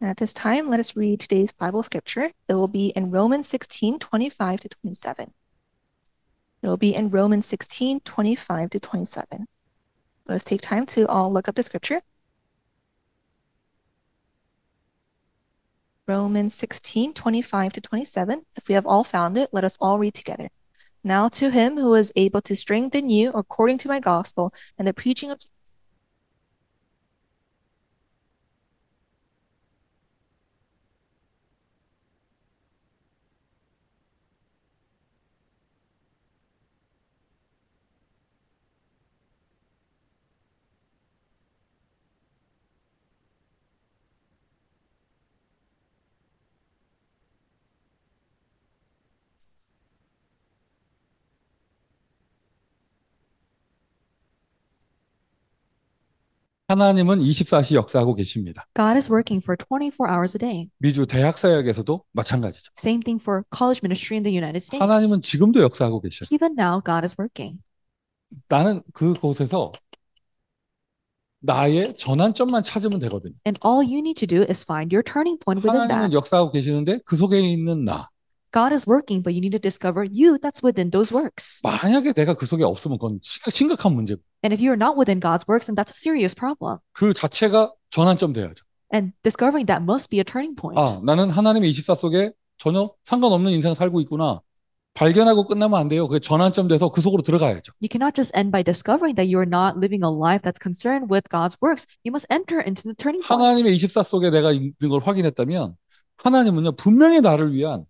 And at this time, let us read today's Bible scripture. It will be in Romans 16:25 to 27. It will be in Romans 16:25 to 27. Let us take time to all look up the scripture. Romans 16:25 to 27. If we have all found it, let us all read together. Now to him who is able to strengthen you according to my gospel and the preaching of 하나님은 24시 역사하고 계십니다. God is working for 24 hours a day. 미주 대학 사역에서도 마찬가지죠. Same thing for college ministry in the United States. 하나님은 지금도 역사하고 계셔요. Even now, God is working. 나는 그곳에서 나의 전환점만 찾으면 되거든요. And all you need to do is find your turning point within 하나님은 that. 역사하고 계시는데 그 속에 있는 나. God is working, but you need to discover you that's within those works. 만약에 내가 그 속에 없으면 그건 심각한 문제고. And if you're not within God's works, then that's a serious problem. 그 자체가 전환점 돼야죠. And discovering that must be a turning point. 아, 나는 하나님의 24 속에 전혀 상관없는 인생을 살고 있구나. 발견하고 끝나면 안 돼요. 그게 전환점 돼서 그 속으로 들어가야죠. You cannot just end by discovering that you're not living a life that's concerned with God's works. You must enter into the turning point. 하나님의 24 속에 내가 있는 걸 확인했다면 하나님은요 분명히 나를 위한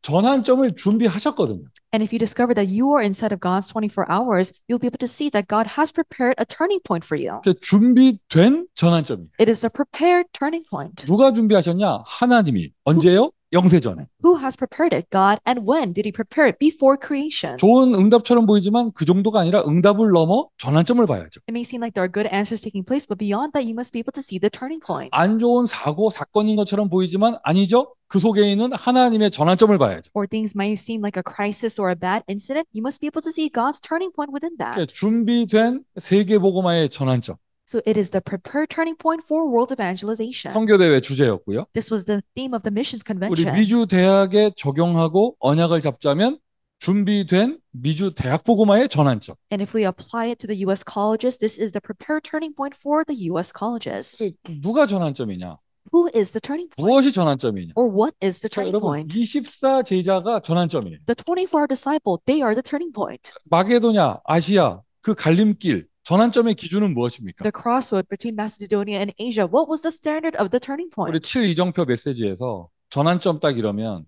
전환점을 준비하셨거든요. And if you discover that you are inside of God's 24 hours, you'll be able to see that God has prepared a turning point for you. 준비된 전환점이에요. It is a prepared turning point. 누가 준비하셨냐? 하나님이. 언제요? 영세전에. Who has prepared it? God. And when did he prepare it? Before creation. 좋은 응답처럼 보이지만 그 정도가 아니라 응답을 넘어 전환점을 봐야죠. It may seem like there are good answers taking place, but beyond that, you must be able to see the turning point. 안 좋은 사건인 것처럼 보이지만 아니죠. 그 속에 있는 하나님의 전환점을 봐야죠. Or things might seem like a crisis or a bad incident. You must be able to see God's turning point within that. 준비된 세계복음화의 전환점. So it is the prepared turning point for world evangelization. 선교대회 주제였고요. This was the theme of the missions 우리 convention. 미주 대학에 적용하고 언약을 잡자면 준비된 미주 대학 복음화의 전환점. And if we apply it to the U.S. colleges, this is the prepared turning point for the U.S. colleges. 누가 전환점이냐? Who is the turning point? 무엇이 전환점이냐? Or what is the turning 여러분, point? 24 제자가 전환점이에요. The 24 disciple, they are the turning point. 마게도냐, 아시아, 그 갈림길, 전환점의 기준은 무엇입니까? The crossroad between Macedonia and Asia, what was the standard of the turning point? 우리 7 이정표 메시지에서 전환점 딱 이러면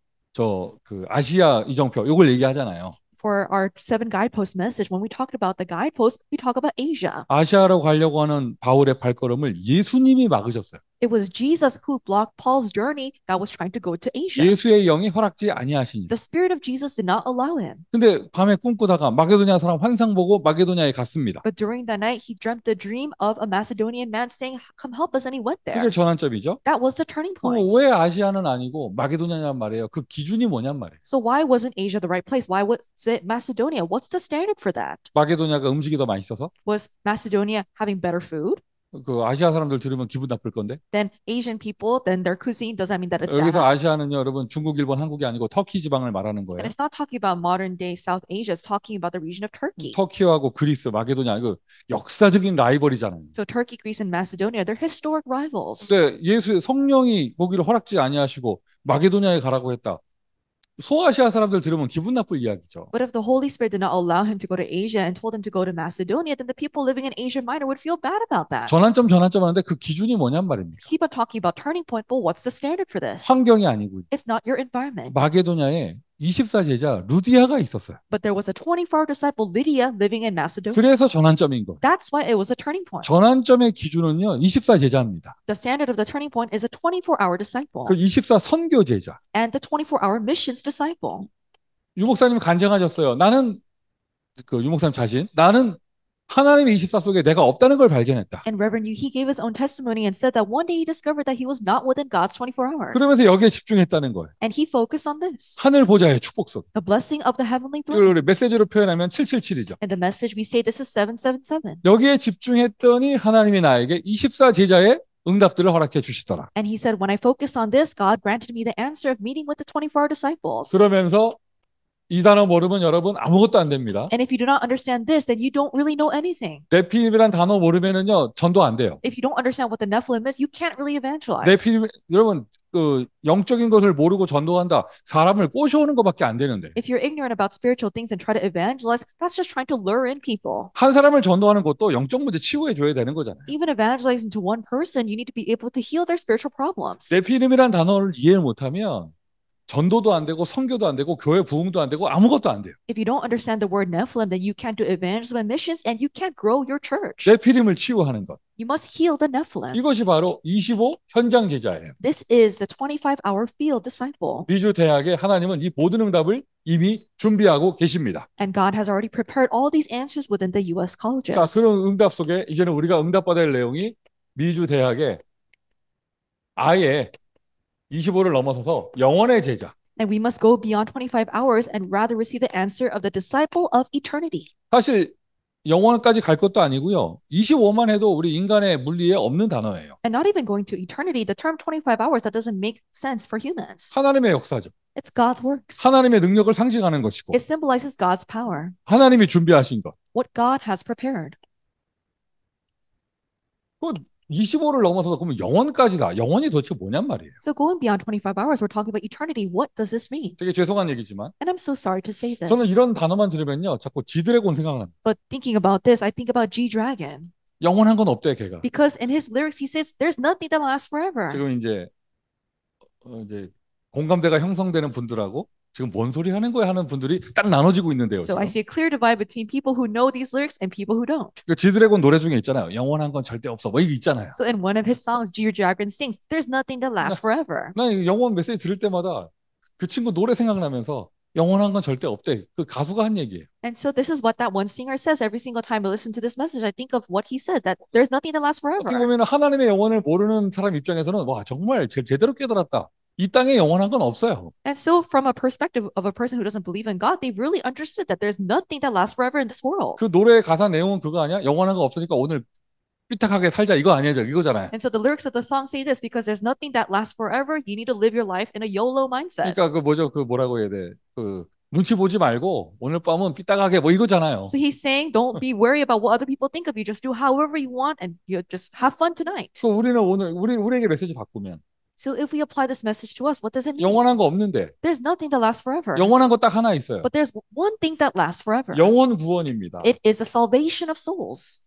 그 아시아 이정표 요걸 얘기하잖아요. For our 7 guidepost message, when we talked about the guidepost, we talk about Asia. 아시아로 가려고 하는 바울의 발걸음을 예수님이 막으셨어요. It was Jesus who blocked Paul's journey that was trying to go to Asia. 예수의 영이 허락지 아니하시니. The Spirit of Jesus did not allow him. 근데 밤에 꿈꾸다가 마게도냐 사람 환상 보고 마게도냐에 갔습니다. But during that night, he dreamt the dream of a Macedonian man saying, "Come help us," and he went there. 그게 전환점이죠. That was the turning point. 왜 아시아는 아니고 마게도냐냔 말이에요. 그 기준이 뭐냔 말이에요. So why wasn't Asia the right place? Why was it Macedonia? What's the standard for that? 마게도냐가 음식이 더 맛있어서? Was Macedonia having better food? 그 아시아 사람들 들으면 기분 나쁠 건데. Then Asian people, then their cuisine, does that mean that it's 여기서 bad? 아시아는요, 여러분 중국, 일본, 한국이 아니고 터키 지방을 말하는 거예요. And it's not talking about modern day South Asia. It's talking about the region of Turkey. 터키하고 그리스, 마게도냐 이거 역사적인 라이벌이잖아요. So Turkey, Greece, and Macedonia, they're historic rivals. 근데 예수의 성령이 거기를 허락지 아니하시고 마게도냐에 가라고 했다. 소아시아 사람들 들으면 기분 나쁠 이야기죠. But if the Holy Spirit did not allow him to go to Asia and told him to go to Macedonia, then the people living in Asia Minor would feel bad about that. 전환점 하는데 그 기준이 뭐냔 말입니까? Keep on talking about turning point, but what's the standard for this? 환경이 아니고 It's not your environment. 마게도냐에 24 제자 루디아가 있었어요. But there was a 24 disciple Lydia living in Macedonia. 그래서 전환점인 거예요. That's why it was a turning point. 전환점의 기준은요 24 제자입니다. The standard of the turning point is a 24-hour disciple. 그 24 선교 제자. And the 24-hour missions disciple. 유 목사님 간증하셨어요. 나는 그 유 목사님 자신 나는 하나님의 24 속에 내가 없다는 걸 발견했다. And Reverend Yu, he gave his own testimony and said that one day he discovered that he was not within God's 24 hours. 그러면서 여기에 집중했다는 거예요. And he focused on this. 하늘 보좌의 축복 속. The blessing of the heavenly throne. 이걸 우리 메시지로 표현하면 777이죠. In the message we say this is 777. 여기에 집중했더니 하나님이 나에게 24 제자의 응답들을 허락해 주시더라. And he said, when I focus on this, God granted me the answer of meeting with the 24 disciples. 그러면서 이 단어 모르면 여러분 아무것도 안 됩니다. And if you do not understand this, then you don't really know anything. 네피림이란 단어 모르면은요 전도 안 돼요. If you don't understand what the Nephilim is, you can't really evangelize. 네피림 여러분 그 영적인 것을 모르고 전도한다. 사람을 꼬셔오는 것밖에 안 되는데. If you're ignorant about spiritual things and try to evangelize, that's just trying to lure in people. 한 사람을 전도하는 것도 영적 문제 치유해 줘야 되는 거잖아요. Even evangelizing to one person, you need to be able to heal their spiritual problems. 네피림이란 단어를 이해 못하면 전도도 안 되고 선교도 안 되고 교회 부흥도 안 되고 아무것도 안 돼요. If you don't understand the word Nephilim, then you can't do evangelism and missions, and you can't grow your church. 네피림을 치유하는 것. You must heal the Nephilim. 이것이 바로 25 현장 제자예요. This is the 25-hour field disciple. 미주 대학에 하나님은 이 모든 응답을 이미 준비하고 계십니다. And God has already prepared all these answers within the U.S. colleges. 그러니까 그런 응답 속에 이제는 우리가 응답받아야 할 내용이 미주 대학에 아예 25를 넘어서서 영원의 제자. And we must go beyond 25 hours and rather receive the answer of the disciple of eternity. 사실 영원까지 갈 것도 아니고요. 25만 해도 우리 인간의 물리에 없는 단어예요. And not even going to eternity, the term 25 hours, that doesn't make sense for humans. 하나님의 역사죠. It's God's works. 하나님의 능력을 상징하는 것이고 It symbolizes God's power, 하나님이 준비하신 것. what God has prepared. 25를 넘어서서 그러면 영원까지다. 영원이 도대체 뭐냔 말이에요. So going beyond 25 hours, we're talking about eternity. What does this mean? 되게 죄송한 얘기지만 And I'm so sorry to say this. 저는 이런 단어만 들으면요. 자꾸 지드래곤 생각납니다. But thinking about this, I think about G-Dragon. 영원한 건 없대 걔가. Because in his lyrics, he says, there's nothing that lasts forever. 지금 이제 공감대가 형성되는 분들하고 지금 뭔 소리 하는 거야 하는 분들이 딱 나눠지고 있는데요. So 지금. I see a clear divide between people who know these lyrics and people who don't. 그 지드래곤 노래 중에 있잖아요. 영원한 건 절대 없어. 뭐 이게 있잖아요. So in one of his songs, G-Dragon sings, there's nothing that lasts forever. 나 영원 메시지 들을 때마다 그 친구 노래 생각나면서 영원한 건 절대 없대. 그 가수가 한 얘기예요. And so this is what that one singer says every single time I listen to this message. I think of what he said, that there's nothing that lasts 어떻게 forever. 보면 하나님의 영원을 모르는 사람 입장에서는 와 정말 제대로 깨달았다. 이 땅에 영원한 건 없어요. And so from a perspective of a person who doesn't believe in God, they've really understood that there's nothing that lasts forever in this world. 그 노래의 가사 내용은 그거 아니야? 영원한 거 없으니까 오늘 삐딱하게 살자 이거 아니야? 이거잖아요. And so the lyrics of the song say this, because there's nothing that lasts forever, you need to live your life in a YOLO mindset. 그러니까 그 뭐죠? 그 뭐라고 해야 돼? 그 눈치 보지 말고 오늘 밤은 삐딱하게 뭐 이거잖아요. So he's saying, don't be worried about what other people think of you. Just do however you want and you just have fun tonight. 그 우리는 오늘 우리에게 메시지 바꾸면 So if we apply this message to us, what does it mean? 영원한 거 없는데 There's nothing that lasts forever. 영원한 거 딱 하나 있어요. But there's one thing that lasts forever. 영원 구원입니다. It is the salvation of souls.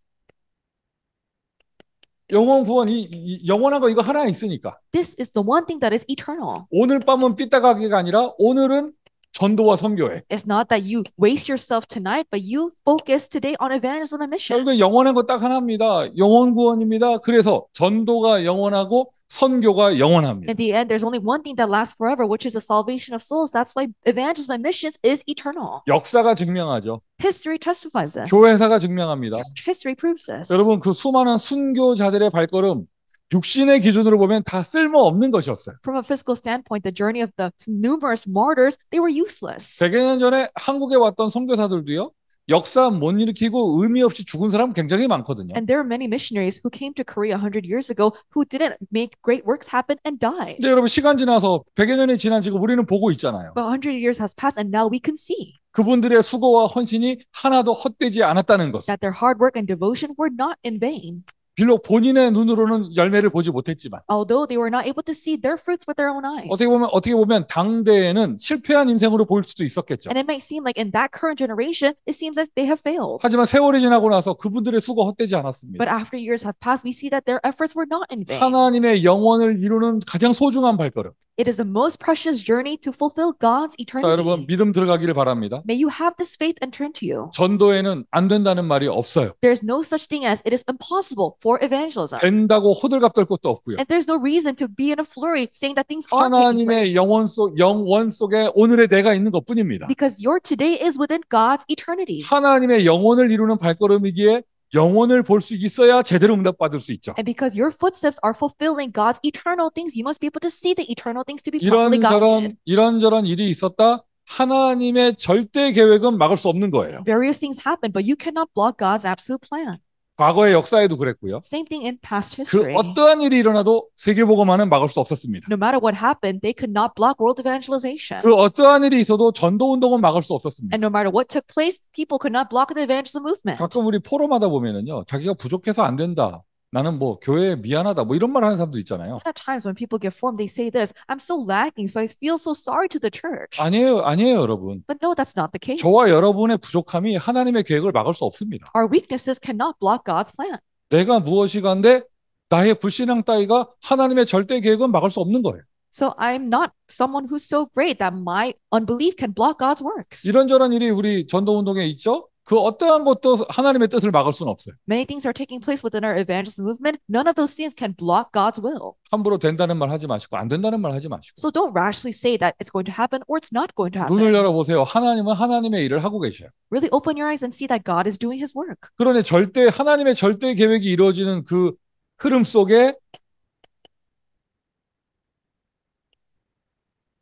영원 구원 이 영원한 거 이거 하나 있으니까 This is the one thing that is eternal. 오늘 밤은 삐딱하게가 아니라 오늘은 전도와 선교에. It's not that you waste yourself tonight, but you focus today on evangelism and 결국 missions. 영원한 거 딱 하나입니다. 영원 구원입니다. 그래서 전도가 영원하고 선교가 영원합니다. In the end, there's only one thing that lasts forever, which is the salvation of souls. That's why evangelism and missions is eternal. 역사가 증명하죠. History testifies this. 교회사가 증명합니다. History proves this. 여러분 그 수많은 순교자들의 발걸음 육신의 기준으로 보면 다 쓸모없는 것이었어요. From a physical standpoint, the journey of the numerous martyrs, they were useless. 100여 년 전에 한국에 왔던 선교사들도요. 역사 못 일으키고 의미 없이 죽은 사람 굉장히 많거든요. And there are many missionaries who came to Korea 100 years ago who didn't make great works happen and died. 근데 여러분 시간 지나서 100여 년이 지난 지금 우리는 보고 있잖아요. But 100 years has passed and now we can see 그분들의 수고와 헌신이 하나도 헛되지 않았다는 것. that their hard work and devotion were not in vain. 비록 본인의 눈으로는 열매를 보지 못했지만 Although they were not able to see their fruits with their own eyes. 어떻게 보면 당대에는 실패한 인생으로 보일 수도 있었겠죠. And it might seem like in that current generation, it seems like they have failed. 하지만 세월이 지나고 나서 그분들의 수고 헛되지 않았습니다. But after years have passed, we see that their efforts were not in vain. 하나님의 영원을 이루는 가장 소중한 발걸음. It is the most precious journey to fulfill God's 자, 여러분 eternity. 믿음 들어가기를 바랍니다. May you have this faith and turn to you. 전도에는 안 된다는 말이 없어요. There's no such thing as it is impossible for evangelism. 된다고 호들갑 떨 것도 없고요. And there's no reason to be in a flurry saying that things are taking 하나님의 place. 영원 속에 오늘의 내가 있는 것뿐입니다. Because your today is within God's eternity. 하나님의 영혼을 이루는 발걸음이기에 영혼을 볼 수 있어야 제대로 응답받을 수 있죠. And because your footsteps are fulfilling God's eternal things, you must be able to see the eternal things to be properly guided. 이런저런 일이 있었다. 하나님의 절대 계획은 막을 수 없는 거예요. Various things happen, but you cannot block God's absolute plan. 과거의 역사에도 그랬고요. Same thing in past 그 history. 어떠한 일이 일어나도 세계복음화는 막을 수 없었습니다. No matter what happened, they could not block world evangelization. 그 어떠한 일이 있어도 전도운동은 막을 수 없었습니다. And no matter what took place, people could not block the evangelism movement. 가끔 우리 포럼하다 보면은요, 자기가 부족해서 안 된다. 나는 뭐 교회에 미안하다. 뭐 이런 말 하는 사람도 있잖아요. And at times when people get formed, they say this, I'm so lacking, so I feel so sorry to the church. 아니에요, 여러분. But no, that's not the case. 저와 여러분의 부족함이 하나님의 계획을 막을 수 없습니다. Our weaknesses cannot block God's plan. 내가 무엇이간데 나의 불신앙 따위가 하나님의 절대 계획은 막을 수 없는 거예요. So I'm not someone who's so great that my unbelief can block God's works. 이런저런 일이 우리 전도운동에 있죠? 그 어떠한 것도 하나님의 뜻을 막을 수는 없어요. Many things are taking place within our evangelism movement. None of those things can block God's will. 함부로 된다는 말 하지 마시고 안 된다는 말 하지 마시고 So don't rashly say that it's going to happen or it's not going to 눈을 happen. 열어보세요. 하나님은 하나님의 일을 하고 계셔요. Really open your eyes and see that God is doing his work. 그러니 하나님의 절대 계획이 이루어지는 그 흐름 속에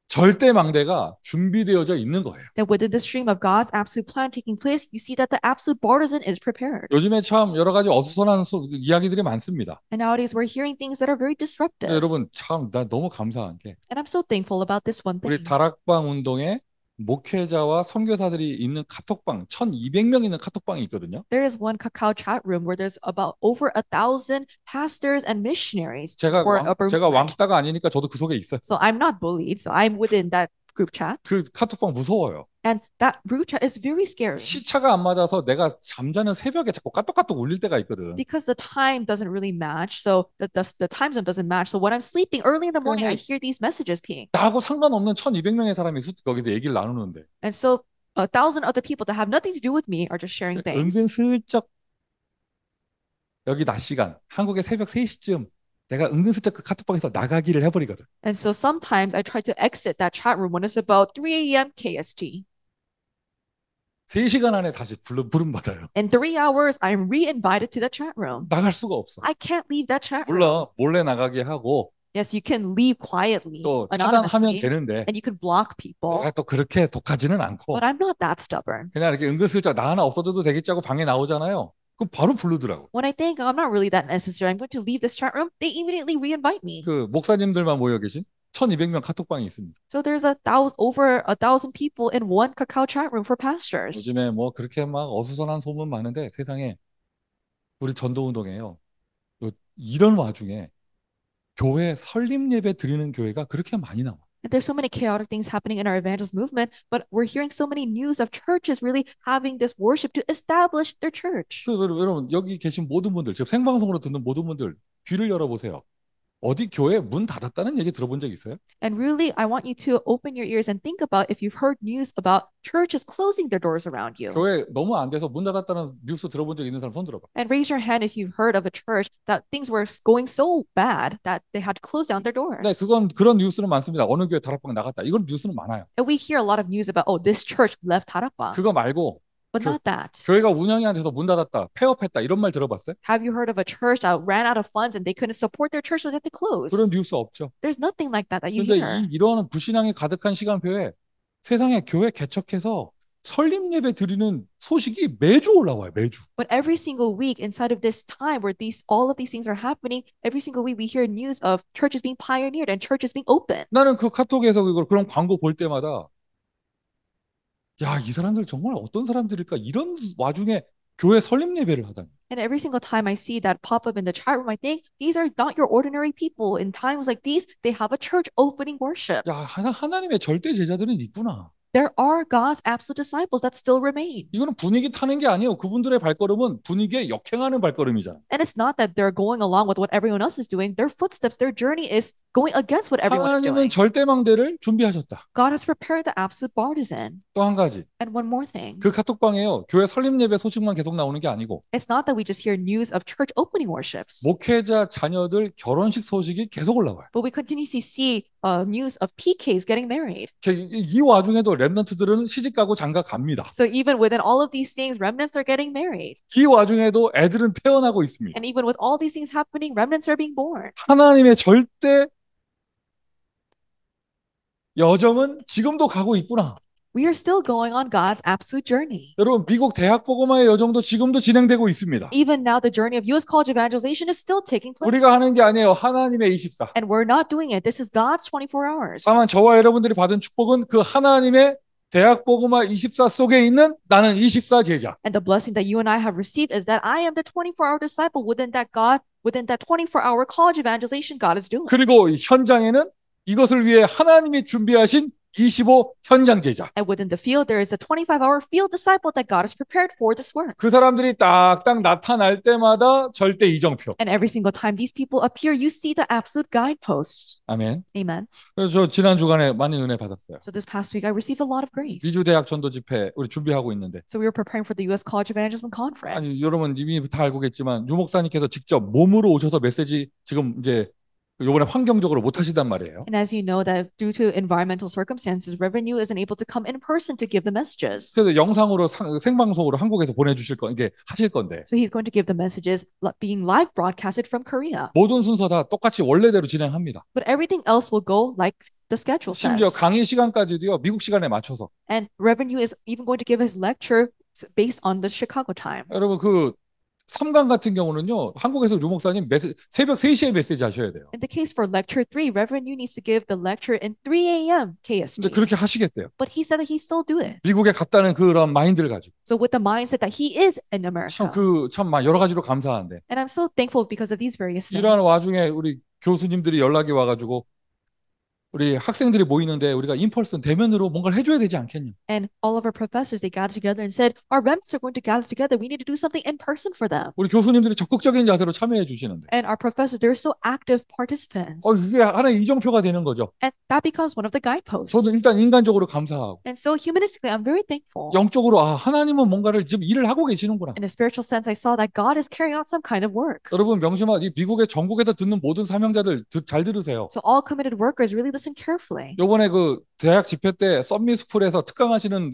절대 망대가 준비되어져 있는 거예요. That within the stream of God's absolute plan taking place, you see that the absolute partisan is prepared. 요즘에 참 여러 가지 어수선한 이야기들이 많습니다. And nowadays we're hearing things that are very disruptive. 여러분 참 나 너무 감사한 게 And I'm so thankful about this one 우리 thing. 다락방 운동에 목회자와 선교사들이 있는 카톡방 1,200명 있는 카톡방이 있거든요. There is one Kakao chat room where there's about over 1,000 pastors and missionaries 제가 for Upper Movement. 왕따가 아니니까 저도 그 속에 있어요. So I'm not bullied, so I'm within that group chat. 그 카톡방 무서워요. And that group chat is very scary 시차가 안 맞아서 내가 잠자는 새벽에 자꾸 까똑까똑 울릴 때가 있거든. because the time doesn't really match. So the time zone doesn't match. So when I'm sleeping early in the morning, I hear these messages ping. 나하고 상관없는 1,200명의 사람이 거기서 얘기를 나누는데 And so 1,000 other people that have nothing to do with me are just sharing things. 은근슬쩍 여기 낮 시간 한국의 새벽 3시쯤 내가 은근슬쩍 그 카톡방에서 나가기를 해버리거든. And so sometimes I try to exit that chat room when it's about 3 a.m. KST. 3시간 안에 다시 부름받아요. In 3 hours, I'm re-invited to the chat room. 나갈 수가 없어. I can't leave that chat room. 물론 몰래 나가게 하고 Yes, you can leave quietly, 또 차단하면 anonymously, 되는데 and you can block people. 내가 또 그렇게 독하지는 않고 But I'm not that stubborn. 그냥 이렇게 은근슬쩍 나 하나 없어져도 되겠지 하고 방에 나오잖아요. 그럼 바로 부르더라고. When I think I'm not really that necessary, I'm going to leave this chat room, they immediately re-invite me. 그 목사님들만 모여 계신 1,200명 카톡방이 있습니다. So there's over 1,000 people in one Kakao chat room for pastors. 요즘에 뭐 그렇게 막 어수선한 소문 많은데 세상에 우리 전도운동에요. 이런 와중에 교회 설립 예배 드리는 교회가 그렇게 많이 나와. And there's so many chaotic things happening in our evangelist movement, but we're hearing so many news of churches really having this worship to establish their church. 여러분 여기 계신 모든 분들 지금 생방송으로 듣는 모든 분들 귀를 열어보세요. 어디 교회 문 닫았다는 얘기 들어본 적 있어요? And really, I want you to open your ears and think about if you've heard news about churches closing their doors around you. 교회 너무 안 돼서 문 닫았다는 뉴스 들어본 적 있는 사람 손 들어봐. And raise your hand if you've heard of a church that things were going so bad that they had to close down their doors. 네, 그런 뉴스는 많습니다. 어느 교회 다락방 나갔다. 이건 뉴스는 많아요. And we hear a lot of news about, oh, this church left Darakbang. 그거 말고 But not that. 교회가 운영이 안 돼서 문 닫았다, 폐업했다 이런 말 들어봤어요? Have you heard of a church that ran out of funds and they couldn't support their church so they had to close? 그런 뉴스 없죠. There's nothing like that you 그런데 hear. 이러한 불신앙이 가득한 시간표에 세상에 교회 개척해서 설립 예배 드리는 소식이 매주 올라와요. 매주. But every single week inside of this time where all of these things are happening, every single week we hear news of churches being pioneered and churches being opened. 나는 그 카톡에서 그런 광고 볼 때마다 야, 이 사람들 정말 어떤 사람들일까? 이런 와중에 교회 설립 예배를 하다니. And every single time I see that pop up in the chat room, I think these are not your ordinary people. In times like these, they have a church opening worship. 야, 하나님의 절대 제자들은 있구나. There are God's absolute disciples that still remain. 이거는 분위기 타는 게 아니에요. 그분들의 발걸음은 분위기에 역행하는 발걸음이잖아. And it's not that they're going along with what everyone else is doing. Their footsteps, their journey is going against what everyone is doing. 하나님은 절대망대를 준비하셨다. God has prepared the absolute partisan. 또 한 가지. And one more thing. 그 카톡방에요. 교회 설립 예배 소식만 계속 나오는 게 아니고 It's not that we just hear news of church opening worships. 목회자 자녀들 결혼식 소식이 계속 올라와요. But we continuously see news of PKs getting married. 이 와중에도 렘넌트들은 시집 가고 장가 갑니다. So even within all of these things, remnants are getting married. 이 와중에도 애들은 태어나고 있습니다. And even with all these things happening, remnants are being born. 하나님의 절대 여정은 지금도 가고 있구나. We are still going on God's absolute journey. 여러분, 미국 대학 복음화의 여정도 지금도 진행되고 있습니다. Even now, the journey of U.S. college evangelization is still taking place. 우리가 하는 게 아니에요. 하나님의 24. And we're not doing it. This is God's 24 hours. 다만 저와 여러분들이 받은 축복은 그 하나님의 대학 복음화 24 속에 있는 나는 24 제자. And the blessing that you and I have received is that I am the 24-hour disciple within that 24-hour college evangelization God is doing. 그리고 현장에는 이것을 위해 하나님이 준비하신 25 현장 제자. And within the field, there is a 25-hour field disciple that God has prepared for this work. 그 사람들이 딱딱 나타날 때마다 절대 이정표. And every single time these people appear, you see the absolute guidepost. 아멘. Amen. 그래서 저 지난 주간에 많이 은혜 받았어요. So this past week, I received a lot of grace. 미주 대학 전도 집회 우리 준비하고 있는데. So we were preparing for the U.S. College Evangelism 아니 Conference. 여러분 이미 다 알고겠지만 유 목사님께서 직접 몸으로 오셔서 메시지 지금 이제 요번에 환경적으로 못 하시단 말이에요. And as you know, that due to environmental circumstances, Revenue isn't able to come in person to give the messages. 그래서 영상으로 생방송으로 한국에서 보내주실 거 이게 하실 건데. So he's going to give the messages being live broadcasted from Korea. 모든 순서 다 똑같이 원래대로 진행합니다. But everything else will go like the schedule 심지어 says. 강의 시간까지도요 미국 시간에 맞춰서. And Revenue is even going to give his lecture based on the Chicago time. 여러분 그 3강 같은 경우는요 한국에서 유 목사님 새벽 3시에 메시지 하셔야 돼요. In the case for lecture 3, Revenue needs to give the lecture in 3 a.m. 근데 KST. 그렇게 하시겠대요. But he said that he still do it. 미국에 갔다는 그런 마인드를 가지고. So with the mindset that he is in America. 참 여러 가지로 감사한데. And I'm so thankful because of these various things. 이러한 와중에 우리 교수님들이 연락이 와가지고 우리 학생들이 모이는데 우리가 인펄슨 대면으로 뭔가를 해줘야 되지 않겠냐. And all of our professors, they gathered together and said, our remnants are going to gather together. We need to do something in person for them. 우리 교수님들이 적극적인 자세로 참여해 주시는데. And our professors, they're so active participants. 이게 하나의 이정표가 되는 거죠. And that becomes one of the guideposts. 저는 일단 인간적으로 감사하고. And so humanistically, I'm very thankful. 영적으로 하나님은 뭔가를 지금 일을 하고 계시는구나. In a spiritual sense, I saw that God is carrying out some kind of work. 여러분 명심하 이 미국의 전국에서 듣는 모든 사명자들 잘 들으세요. So all committed workers really listen carefully. 요번에 그 대학 집회 때 썸미스쿨에서 특강하시는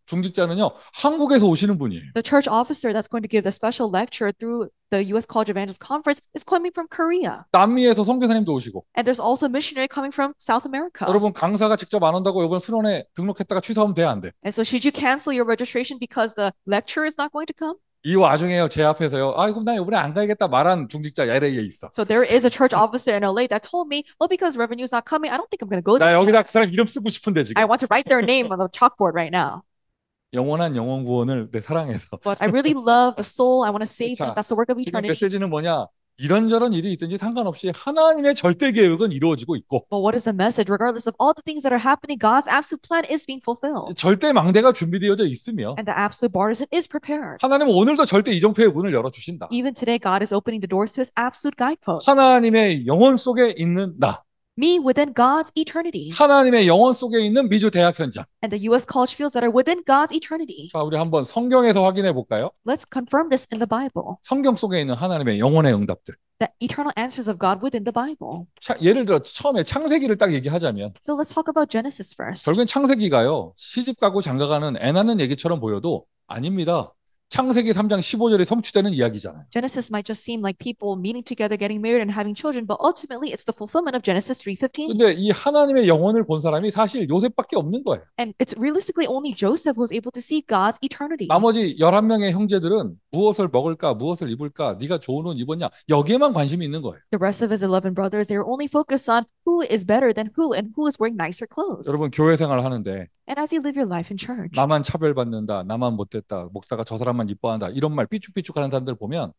중직자는요 한국에서 오시는 분이에요. The church officer that's going to give the special lecture through the U.S. College Evangelist Conference is coming from Korea. 남미에서 선교사님도 오시고. And there's also a missionary coming from South America. 여러분 강사가 직접 안 온다고 이번 수련회 등록했다가 취소하면 돼 안 돼? And so should you cancel your registration because the lecturer is not going to come? 이 와중에요 제 앞에서요 그럼 나 이번에 안 가야겠다 말한 중직자 LA에 있어. So there is a church officer in LA that told me, well, because revenue is not coming, I don't think I'm going to go 나 this 여기다 year. 그 사람 이름 쓰고 싶은데 지금. I want to write their name on the chalkboard right now. 영원한 영혼 구원을 내 사랑해서. But I really love the soul. I want to save 자, them. That's the work of 지금 eternity. 메시지는 뭐냐? 이런저런 일이 있든지 상관없이 하나님의 절대 계획은 이루어지고 있고. But what is the message? Regardless of all the things that are happening, God's absolute plan is being fulfilled. 절대 망대가 준비되어져 있으며 And the absolute partisan is prepared. 하나님은 오늘도 절대 이정표의 문을 열어주신다. Even today, God is opening the doors to his absolute guidepost. 하나님의 영혼 속에 있는 나. Me within God's eternity. 하나님의 영혼 속에 있는 미주 대학 현장. And the U.S. college fields that are within God's eternity. 자, 우리 한번 성경에서 확인해 볼까요? Let's confirm this in the Bible. 성경 속에 있는 하나님의 영혼의 응답들. The eternal answers of God within the Bible. 예를 들어 처음에 창세기를 딱 얘기하자면 So let's talk about Genesis first. 결국엔 창세기가요. 시집가고 장가가는 애 낳는 얘기처럼 보여도 아닙니다. 창세기 3장 15절에 성취되는 이야기잖아요. Genesis might just seem like people meeting together, getting married, and having children, but ultimately it's the fulfillment of Genesis 3:15. 근데 이 하나님의 영혼을 본 사람이 사실 요셉밖에 없는 거예요. And it's realistically only Joseph who's able to see God's eternity. 나머지 11명의 형제들은 무엇을 먹을까, 무엇을 입을까, 네가 좋은 옷 입었냐 여기에만 관심이 있는 거예요. The rest of his 11 brothers, they were only focused on who is better than who and who is wearing nicer clothes. 여러분 교회 생활을 하는데 And as you live your life in church, 나만 차별받는다, 나만 못됐다, 목사가 저 사람만 이뻐한다 이런 말 삐죽삐죽하는 사람들 보면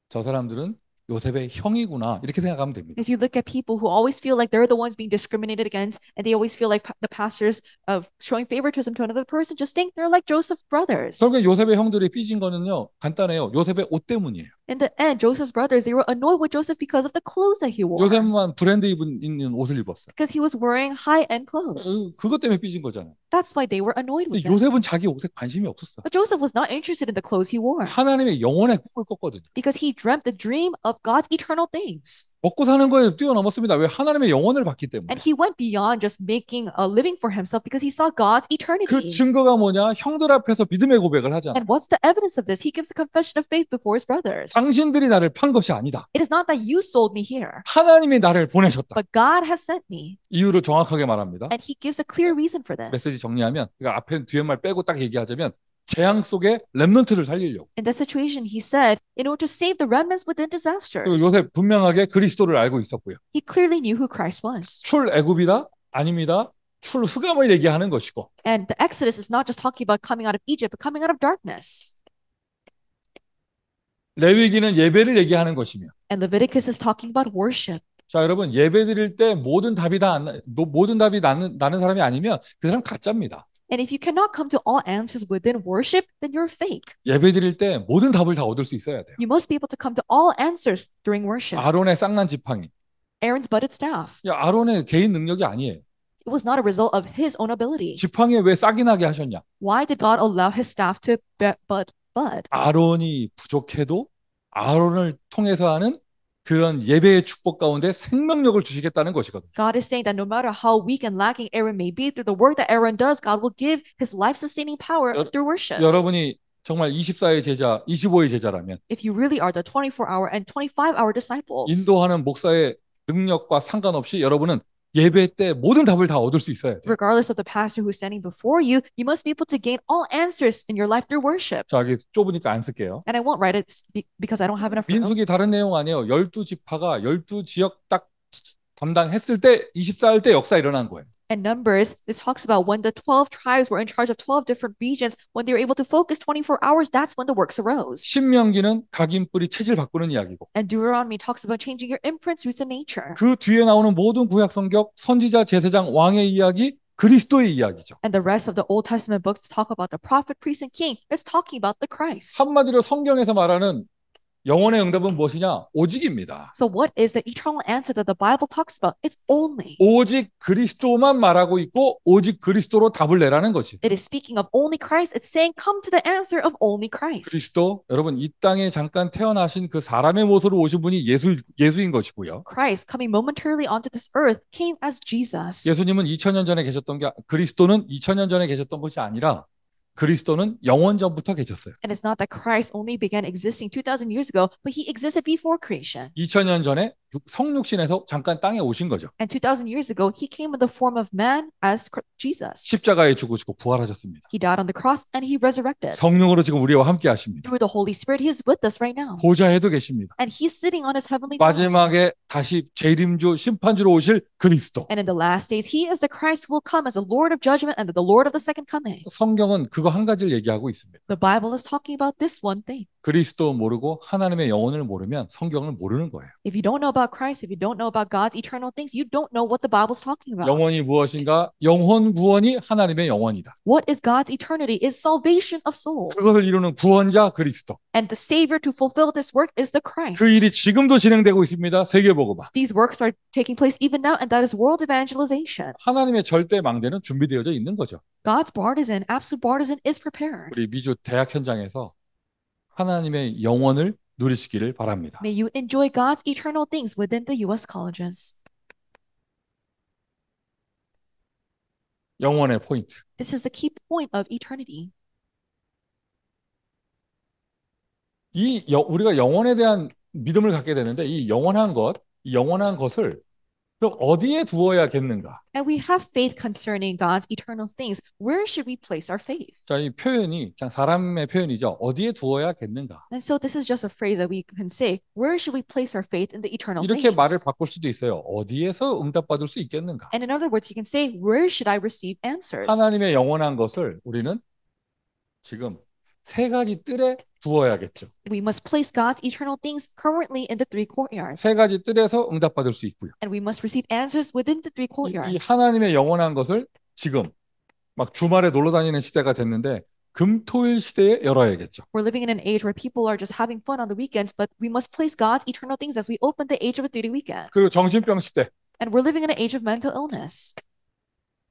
저 사람들은 요셉의 형이구나 이렇게 생각하면 됩니다. if you look at people who always feel like they're the ones being discriminated against and they always feel like the pastors of showing favoritism to another person, just think they're like Joseph's brothers. 결국에 요셉의 형들이 삐진 거는요 간단해요. 요셉의 옷 때문이에요. In the end, Joseph's brothers, they were annoyed with Joseph because of the clothes that he wore. 요셉만 브랜드 있는 옷을 입었어요. Because he was wearing high-end clothes. 그것 때문에 삐진 거잖아요. That's why they were annoyed 근데 with him. 요셉은 자기 옷에 관심이 없었어. But Joseph was not interested in the clothes he wore 하나님의 영혼의 꿈을 꿨거든요. because he dreamt the dream of God's eternal things. 먹고 사는 거에 뛰어넘었습니다. 왜? 하나님의 영원을 봤기 때문에. And he went beyond just making a living for himself because he saw God's 그 eternity. 증거가 뭐냐? 형들 앞에서 믿음의 고백을 하잖아. And what's the evidence of this? He gives a confession of faith before his brothers. 당신들이 나를 판 것이 아니다. It is not that you sold me here, 하나님이 나를 보내셨다. but God has sent me. 이유를 정확하게 말합니다. And he gives a clear reason for 메시지 this. 정리하면, 그러니까 앞에 뒤에 말 빼고 딱 얘기하자면 재앙 속에 렘넌트를 살리려고. In that situation, he said, in order to save the remnants within 그리고 disasters. 요셉 분명하게 그리스도를 알고 있었고요. He clearly knew who Christ was. 출애굽이다? 아닙니다. 출후감을 얘기하는 것이고, And the Exodus is not just talking about coming out of Egypt, but coming out of darkness. 레위기는 예배를 얘기하는 것이며. And Leviticus is talking about worship. 자, 여러분, 예배 드릴 때 모든 답이 나는 사람이 아니면 그 사람 가짜입니다. And if you cannot come to all answers within worship, then you're fake. 예배 드릴 때 모든 답을 다 얻을 수 있어야 돼요. You must be able to come to all answers during worship. 아론의 쌍난 지팡이. Aaron's budded staff. 야, 아론의 개인 능력이 아니에요. It was not a result of his own ability. 지팡이에 왜 싹이 나게 하셨냐? Why did God allow his staff to bud? 아론이 부족해도 아론을 통해서 하는 그런 예배의 축복 가운데 생명력을 주시겠다는 것이거든요. God is saying that no matter how weak and lacking Aaron may be, through the work that Aaron does, God will give his life-sustaining power through worship. 여러분이 정말 24의 제자, 25의 제자라면 If you really are the 24-hour and 25-hour disciples, 인도하는 목사의 능력과 상관없이 여러분은 예배 때 모든 답을 다 얻을 수 있어야 돼요. regardless of the pastor who's standing before you, you must be able to gain all answers in your life through worship. 자, 이게 좁으니까 안 쓸게요. And I won't write it because I don't have enough room. 민수기 다른 내용 아니에요. 12지파가 12지역 딱 담당했을 때 24일 때 역사 일어난 거예요. And Numbers, this talks about when the 12 tribes were in charge of 12 different regions, when they were able to focus 24 hours, that's when the works arose. 신명기는 각인뿌리 체질 바꾸는 이야기고, And Deuteronomy talks about changing your imprints, roots, and nature. 그 뒤에 나오는 모든 구약 성경, 선지자, 제사장, 왕의 이야기, 그리스도의 이야기죠. And the rest of the Old Testament books talk about the prophet, priest, and king. It's talking about the Christ. 한마디로 성경에서 말하는 영혼의 응답은 무엇이냐? 오직입니다. So what is the eternal answer that the Bible talks about? It's only. 오직 그리스도만 말하고 있고 오직 그리스도로 답을 내라는 것이. It is speaking of only Christ. It's saying, come to the answer of only Christ. 그리스도, 여러분 이 땅에 잠깐 태어나신 그 사람의 모습으로 오신 분이 예수인 것이고요. Christ coming momentarily onto this earth came as Jesus. 예수님은 2000년 전에 계셨던 게, 그리스도는 2000년 전에 계셨던 것이 아니라 그리스도는 영원 전부터 계셨어요. And it's not that Christ only began existing 2,000 years ago, but he existed before creation. 2000년 전에 성육신에서 잠깐 땅에 오신 거죠. And 2,000 years ago, he came in the form of man as Jesus. 십자가에 죽으시고 부활하셨습니다. He died on the cross and he resurrected. 성령으로 지금 우리와 함께 하십니다. Through the Holy Spirit, he is with us right now. 보좌에도 계십니다. And he's sitting on his heavenly throne. 마지막에 다시 재림주 심판주로 오실 그리스도. And in the last days, he is the Christ who will come as the Lord of judgment and the Lord of the second coming. 성경은 그거 한 가지를 얘기하고 있습니다. The Bible is talking about this one thing. 그리스도 모르고 하나님의 영혼을 모르면 성경을 모르는 거예요. If you don't know about Christ, if you don't know about God's eternal things, you don't know what the Bible's talking about. 영혼이 무엇인가? 영혼 구원이 하나님의 영혼이다. What is God's eternity? Is salvation of souls. 그것을 이루는 구원자 그리스도. And the Savior to fulfill this work is the Christ. 그 일이 지금도 진행되고 있습니다. 세계복음화. These works are taking place even now, and that is world evangelization. 하나님의 절대 망대는 준비되어져 있는 거죠. God's partisan, absolute partisan, is prepared. 우리 미주 대학 현장에서 하나님의 영혼을 누리시기를 바랍니다. May you enjoy God's eternal things within the U.S. colleges. 영혼의 포인트. This is the key point of eternity. 우리가 영혼에 대한 믿음을 갖게 되는데 이 영원한 것을 그럼 어디에 두어야겠는가? And we have faith concerning God's eternal things. Where should we place our faith? 자, 이 표현이 그냥 사람의 표현이죠. 어디에 두어야겠는가? And so this is just a phrase that we can say. Where should we place our faith in the eternal 이렇게 things? 말을 바꿀 수도 있어요. 어디에서 응답받을 수 있겠는가? And in other words, you can say, where should I receive answers? 하나님의 영원한 것을 우리는 지금 세 가지 뜰에 두어야겠죠. We must place God's eternal things currently in the three courtyards. 세 가지 뜰에서 응답받을 수 있고요. And we must receive answers within the three 이 courtyards. 하나님의 영원한 것을 지금 막 주말에 놀러 다니는 시대가 됐는데 금토일 시대에 열어야겠죠. We're living in an age where people are just having fun on the weekends, but we must place God's eternal things as we open the age of a 3-day weekend. 그리고 정신병 시대, And we're living in an age of mental illness.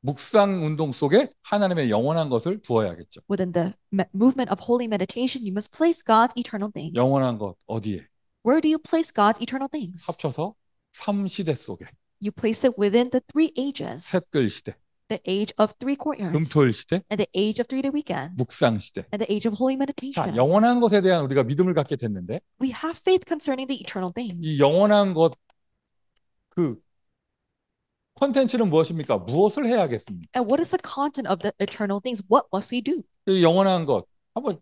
묵상 운동 속에 하나님의 영원한 것을 두어야겠죠. Within the movement of holy meditation, you must place God's eternal things. 영원한 것 어디에? Where do you place God's eternal things? 합쳐서 3시대 속에 You place it within the three ages, 샛들 시대, the age of three courtyards, 금토일 시대, and the age of three-day weekend, 묵상 시대. and the age of holy 자, meditation. 영원한 것에 대한 우리가 믿음을 갖게 됐는데 We have faith concerning the eternal 이 things. 영원한 것 그 컨텐츠는 무엇입니까? 무엇을 해야겠습니까? And what is the content of the eternal things? What must we do? 이 영원한 것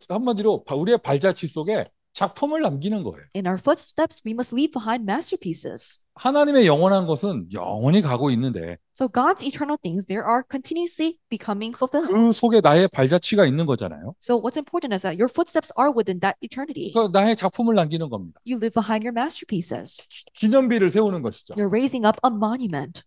한마디로 우리의 발자취 속에 작품을 남기는 거예요. In our footsteps, we must leave behind masterpieces. 하나님의 영원한 것은 영원히 가고 있는데 So God's eternal things, they are continuously becoming fulfilled. 그 속에 나의 발자취가 있는 거잖아요. So what's important is that your footsteps are within that eternity. 그 나의 작품을 남기는 겁니다. You live behind your masterpieces. 기념비를 세우는 것이죠. You're raising up a monument.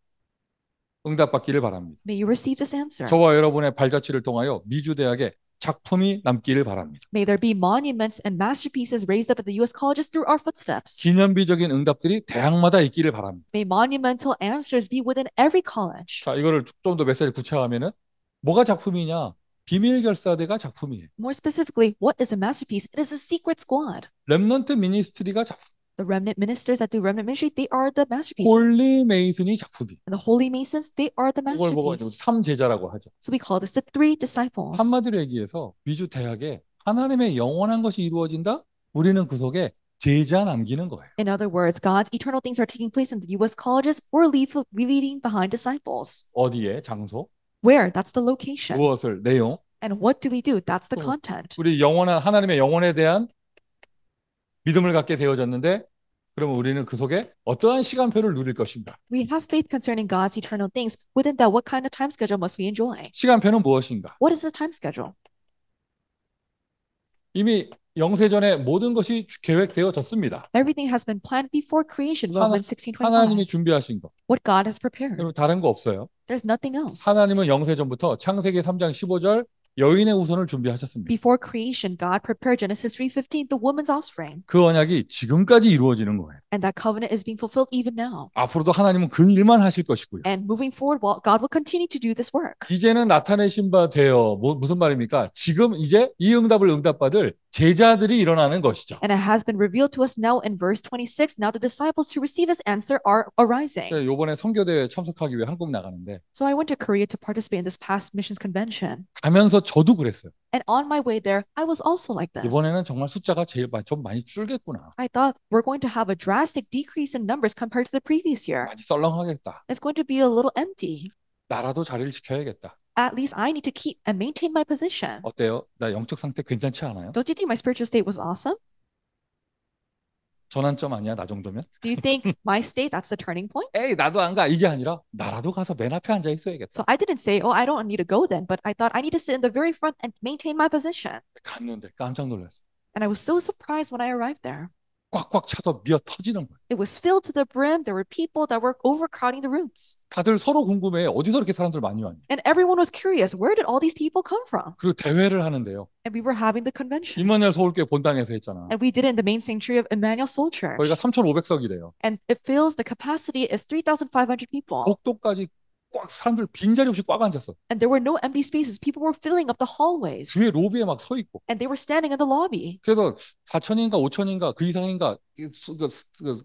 응답받기를 바랍니다. May you receive this answer. 저와 여러분의 발자취를 통하여 미주 대학에 작품이 남기를 바랍니다. May there be monuments and masterpieces raised up at the U.S. colleges through our footsteps. 기념비적인 응답들이 대학마다 있기를 바랍니다. May monumental answers be within every college. 자, 이거를 좀 더 메시지 구체화하면은 뭐가 작품이냐? 비밀 결사대가 작품이에요. More specifically, what is a masterpiece? It is a secret squad. 렘넌트 미니스트리가 작품. The remnant ministers that do remnant ministry, they are the masterpieces. 홀리 메이슨이 작품이. And the holy masons, they are the 이걸 보고 masterpiece. 삼제자라고 하죠. So we call this the three disciples. 한마디로 얘기해서 미주 대학에 하나님의 영원한 것이 이루어진다? 우리는 그 속에 제자 남기는 거예요. In other words, God's eternal things are taking place in the U.S. colleges. We're leaving behind disciples. 어디에? 장소? Where? That's the location. 무엇을? 내용? And what do we do? That's the 또 content. 우리 영원한 하나님의 영혼에 대한 믿음을 갖게 되어졌는데 그러면 우리는 그 속에 어떠한 시간표를 누릴 것인가? We have faith concerning God's eternal things. Within that, what kind of time schedule must we enjoy? 시간표는 무엇인가? What is the time schedule? 이미 영세전에 모든 것이 계획되어졌습니다. Everything has been planned before creation. Romans 16:25. 하나님이 준비하신 거. What God has prepared. 여러분 다른 거 없어요. There's nothing else. 하나님은 영세전부터 창세기 3장 15절 여인의 후손을 준비하셨습니다. Before creation, God prepared Genesis 3:15, the woman's offspring. 그 언약이 지금까지 이루어지는 거예요. And that covenant is being fulfilled even now. 앞으로도 하나님은 그 일만 하실 것이고요. And moving forward, God will continue to do this work. 이제는 나타내신 바 되어 무슨 말입니까? 지금 이제 이 응답을 응답받을 제자들이 일어나는 것이죠. And it has been revealed to us now in verse 26. Now the disciples to receive this answer are arising. 이번에 선교대회에 참석하기 위해 한국 나가는데 So I went to Korea to participate in this past missions convention. 가면서 저도 그랬어요. And on my way there, I was also like this. 이번에는 정말 숫자가 좀 많이 줄겠구나. I thought we're going to have a drastic decrease in numbers compared to the previous year. 많이 썰렁하겠다. It's going to be a little empty. 나라도 자리를 지켜야겠다. At least I need to keep and maintain my position. 어때요? 나 영적 상태 괜찮지 않아요? Don't you think my spiritual state was awesome? 전환점 아니야? 나 정도면? Do you think my state, that's the turning point? 에이 나도 안 가. 이게 아니라 나라도 가서 맨 앞에 앉아 있어야겠다. So I didn't say, oh, I don't need to go then, but I thought I need to sit in the very front and maintain my position. 갔는데 깜짝 놀랐어. And I was so surprised when I arrived there. 꽉꽉 차서 미어 터지는 거예요. It was filled to the brim. There were people that were overcrowding the rooms. 다들 서로 궁금해. 어디서 이렇게 사람들 많이 왔냐. And everyone was curious, where did all these people come from? 그리고 대회를 하는데요. And we were having the convention. 임마누엘 서울교회 본당에서 했잖아. And we did it in the main sanctuary of Emmanuel Soul Church. 거기가 3,500석이래요. And it fills, the capacity is 3,500 people. 복도까지 꽉 사람들 빈자리 없이 꽉 앉았어. And there were no empty spaces. People were filling up the hallways. 뒤에 로비에 막 서 있고. And they were standing in the lobby. 그래서 4천인가 5천인가 그 이상인가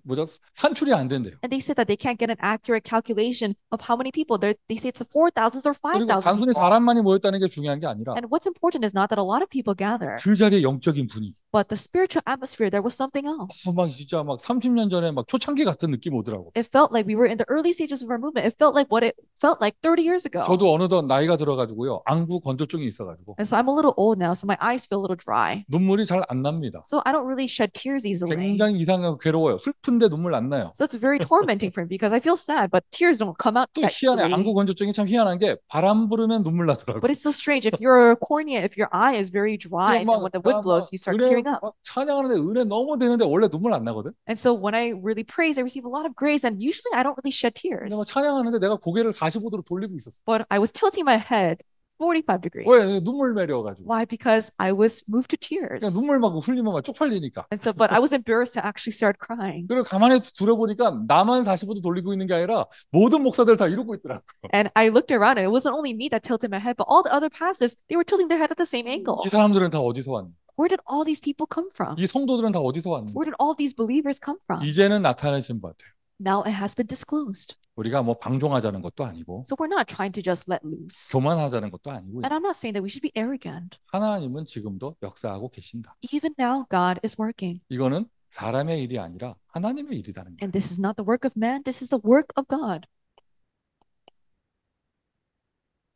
뭐죠? 산출이 안 된대요. And they said that they can't get an accurate calculation of how many people. They say it's 4,000s or 그리고 5,000 단순히 people. 사람만이 모였다는 게 중요한 게 아니라 And what's important is not that a lot of people gather, 그 자리의 영적인 분위기. but the spiritual atmosphere, there was something else. 막 진짜 막 30년 전에 막 초창기 같은 느낌 오더라고. It felt like we were in the early stages of our movement. It felt like what it felt like 30 years ago. 저도 어느덧 나이가 들어가지고요. 안구 건조증이 있어가지고 And so I'm a little old now, so my eyes feel a little dry. 눈물이 잘 안 납니다. So I don't really shed tears easily. 굉장히 이상하고 괴로워요. 슬픈데 눈물 안 나요. So it's very tormenting for me because I feel sad, but tears don't come out 또 that 희한해. easily. 안구 건조증이 참 희한한 게 바람 부르면 눈물 나더라고. But it's so strange. If your cornea, if your eye is very dry, and when the wind blows, you start tearing up. 찬양하는데 은혜 너무 되는데 원래 눈물 안 나거든. And so when I really praise, I receive a lot of grace, and usually I don't really shed tears. 근데 막 찬양하는데 내가 고개를 45도로 돌리고 있었어. But I was tilting my head 45 degrees. 왜? 눈물 매려가지고. Why? Because I was moved to tears. 그냥 눈물 막 흘리면 막 쪽팔리니까. And so, but I was embarrassed to actually start crying. 그리고 가만히 둘러보니까 나만 45도 돌리고 있는 게 아니라 모든 목사들 다 이러고 있더라고. And I looked around, and it wasn't only me that tilted my head, but all the other pastors, they were tilting their head at the same angle. 이 사람들은 다 어디서 왔니? Where did all these people come from? 이 성도들은 다 어디서 왔니? Where did all these believers come from? 이제는 나타내신 바 돼요. Now it has been disclosed. 우리가 뭐 방종하자는 것도 아니고 So we're not trying to just let loose. 교만하자는 것도 아니고요. And I'm not saying that we should be arrogant. 하나님은 지금도 역사하고 계신다. Even now, God is working. 이거는 사람의 일이 아니라 하나님의 일이라는 거예요. And this is not the work of man, this is the work of God.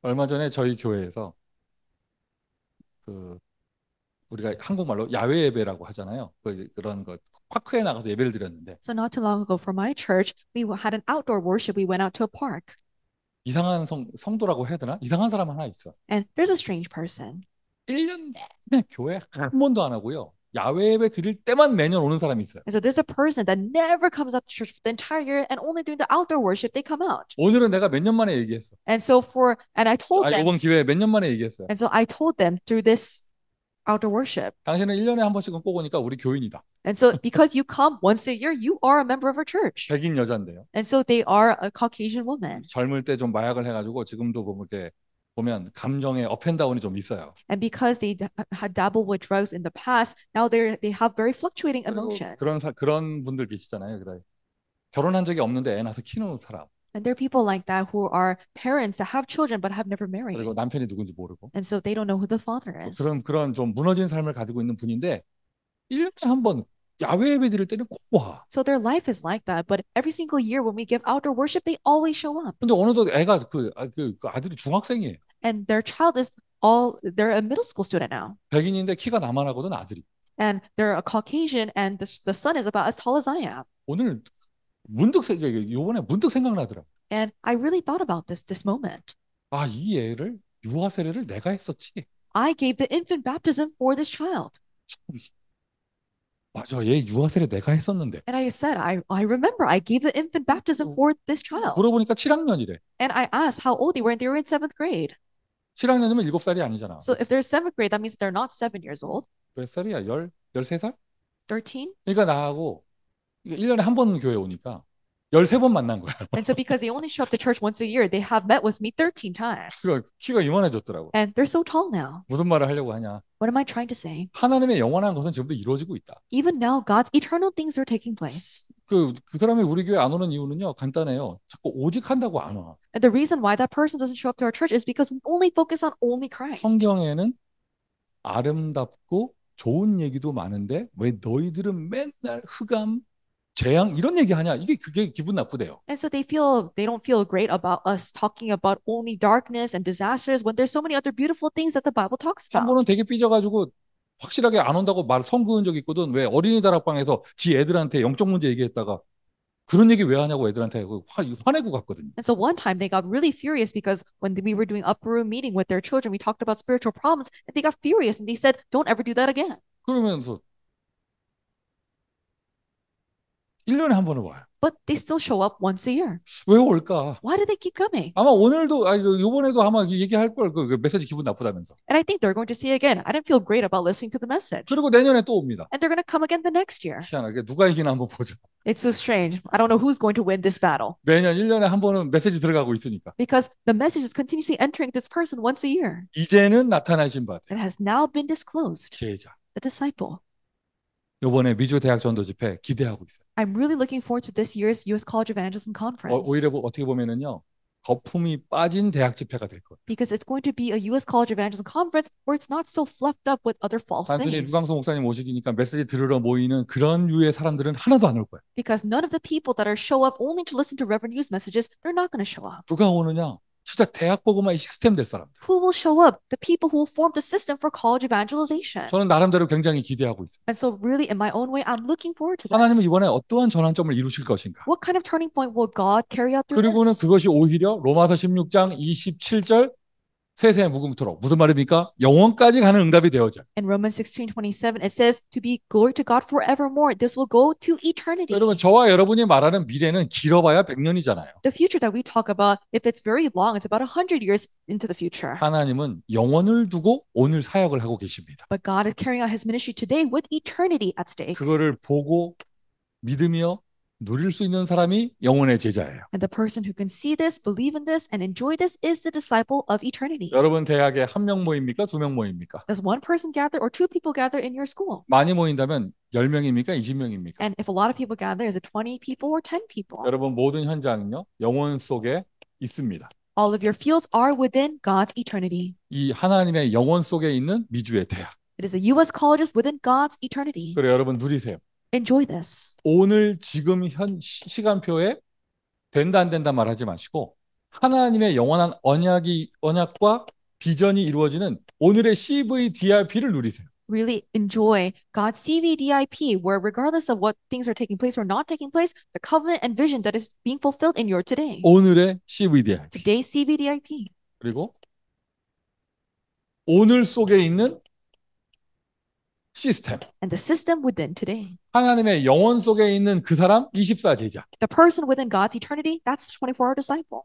얼마 전에 저희 교회에서 그 우리가 한국말로 야외 예배라고 하잖아요. 그런 거 파크에 나가서 예배를 드렸는데 So not too long ago for my church, we had an outdoor worship. We went out to a park. 이상한 성도라고 해야 되나? 이상한 사람 하나 있어. And there's a strange person. 1년 내내 교회 한 번도 안 하고요. 야외 예배 드릴 때만 매년 오는 사람이 있어요. And so there's a person that never comes out to church for the entire year, and only during the outdoor worship they come out. 오늘은 내가 몇 년 만에 얘기했어. And I told them, 이번 기회에 몇 년 만에 얘기했어요. and so I told them through this outdoor worship. 당신은 1년에 한 번씩은 꼭 오니까 우리 교인이다. And so because you come once a year, you are a member of our church. 백인 여자인데요. And so they are a Caucasian woman. 젊을 때 좀 마약을 해가지고 지금도 이렇게 보면 감정의 업앤다운이 좀 있어요. And because they had dabbled with drugs in the past, now they have very fluctuating emotion. 그런 분들 계시잖아요. 그래. 결혼한 적이 없는데 애 낳아서 키우는 사람. And there are people like that who are parents that have children but have never married. 그리고 남편이 누군지 모르고. And so they don't know who the father is. 그런 좀 무너진 삶을 가지고 있는 분인데 1년에 한 번 야외 예배 드릴 때는 꼭 와. So their life is like that, but every single year when we give outdoor worship, they always show up. 근데 어느덧 애가 그 아들이 중학생이에요. And they're a middle school student now. 백인인데 키가 나만 하거든 아들이. And they're a Caucasian and the son is about as tall as I am. 오늘 요번에 문득 생각나더라고. And I really thought about this moment. 아, 이 애를 유아 세례를 내가 했었지. I gave the infant baptism for this child. 맞아, 얘 유아 세례 내가 했었는데. And I said, I remember I gave the infant baptism for this child. 물어보니까 7학년이래. And I asked how old they were, and they were in 7th grade. 7학년이면 7살이 아니잖아. So if they're 7th grade, that means they're not 7 years old. 몇 살이야? 13살? 13? 그러니까 나하고 1년에 한 번 교회 오니까 13번 만난 거야. And so because they only show up to church once a year, they have met with me 13 times. 그러니까 키가 이만해졌더라고. And they're so tall now. 무슨 말을 하려고 하냐? What am I trying to say? 하나님의 영원한 것은 지금도 이루어지고 있다. Even now, God's eternal things are taking place. 그 사람이 우리 교회 안 오는 이유는요, 간단해요. 자꾸 오직 한다고 안 와. And the reason why that person doesn't show up to our church is because we only focus on only Christ. 성경에는 아름답고 좋은 얘기도 많은데 왜 너희들은 맨날 흑암, 재앙 이런 얘기하냐? 그게 기분 나쁘대요. And so they don't feel great about us talking about only darkness and disasters when there's so many other beautiful things that the Bible talks 한 about. 번은 되게 삐져가지고 확실하게 안 온다고 성 그은 적이 있거든. 왜 어린이 다락방에서 지 애들한테 영적 문제 얘기했다가 그런 얘기 왜 하냐고 애들한테 화내고 갔거든요. And so one time they got really furious because when we were doing upper room meeting with their children, we talked about spiritual problems, and they got furious and they said, "Don't ever do that again." 그러면서 1년에 한 번은 와요. But they still show up once a year. 왜 올까? Why do they keep coming? 아마 오늘도 이번에도 아마 얘기할 걸 그 메시지 기분 나쁘다면서. And I think they're going to say again, I didn't feel great about listening to the message. 그리고 내년에 또 옵니다. And they're going to come again the next year. 희한하게 누가 이기나 한번 보자. It's so strange. I don't know who's going to win this battle. 매년 1년에 한 번은 메시지 들어가고 있으니까. Because the message is continuously entering this person once a year. 이제는 나타나신 바 It has now been disclosed. 제자. The disciple. 이번에 미주 대학 전도 집회 기대하고 있어요. I'm really looking forward to this year's U.S. College Evangelism Conference. 오히려 어떻게 보면은요. 거품이 빠진 대학 집회가 될 거예요. Because it's going to be a U.S. College Evangelism Conference where it's not so fluffed up with other false 단순히 things. 류광수 목사님 오시기니까 메시지 들으러 모이는 그런 유의 사람들은 하나도 안 올 거예요. Because none of the people that are show up only to listen to Reverend Yu's messages, they're not going to show up. 누가 오느냐? 진짜 대학 복음화의 시스템 될 사람들. Who will show up? The people who will form the system for college evangelization. 저는 나름대로 굉장히 기대하고 있어요. And so really in my own way, I'm looking forward to 하나님은 this. 이번에 어떠한 전환점을 이루실 것인가? What kind of turning point will God carry out through 그리고는 this? 그것이 오히려 로마서 16장 27절 세세 무궁토록 무슨 말입니까? 영원까지 가는 응답이 되어져. In Romans 16:27, it says, to be glory to God forevermore. This will go to eternity. 여러분 저와 여러분이 말하는 미래는 길어봐야 100년이잖아요. The future that we talk about, if it's very long, it's about 100 years into the future. 하나님은 영원을 두고 오늘 사역을 하고 계십니다. But God is carrying out his ministry today with eternity at stake. 그거를 보고 믿으며 누릴 수 있는 사람이 영혼의 제자예요. And the person who can see this, believe in this, and enjoy this is the disciple of eternity. 여러분 대학에 한 명 모입니까? 두 명 모입니까? Does one person gather or two people gather in your school? 많이 모인다면 10명입니까? 20명입니까? And if a lot of people gather, is it 20 people or 10 people? 여러분 모든 현장은요. 영혼 속에 있습니다. All of your fields are within God's eternity. 이 하나님의 영혼 속에 있는 미주의 대학. It is the U.S. colleges within God's eternity. 그래 여러분 누리세요. Enjoy this. 오늘 지금 현 시간표에 된다 안 된다 말하지 마시고 하나님의 영원한 언약과 비전이 이루어지는 오늘의 CVDRP를 누리세요. Really enjoy God's CVDIP, where regardless of what things are taking place or not taking place, the covenant and vision that is being fulfilled in your today. 오늘의 CVDRP. Today's CVDIP. 그리고 오늘 속에 있는 시스템. And the system within today. 하나님의 영혼 속에 있는 그 사람 24제자. The person within God's eternity, that's the 24-hour disciple.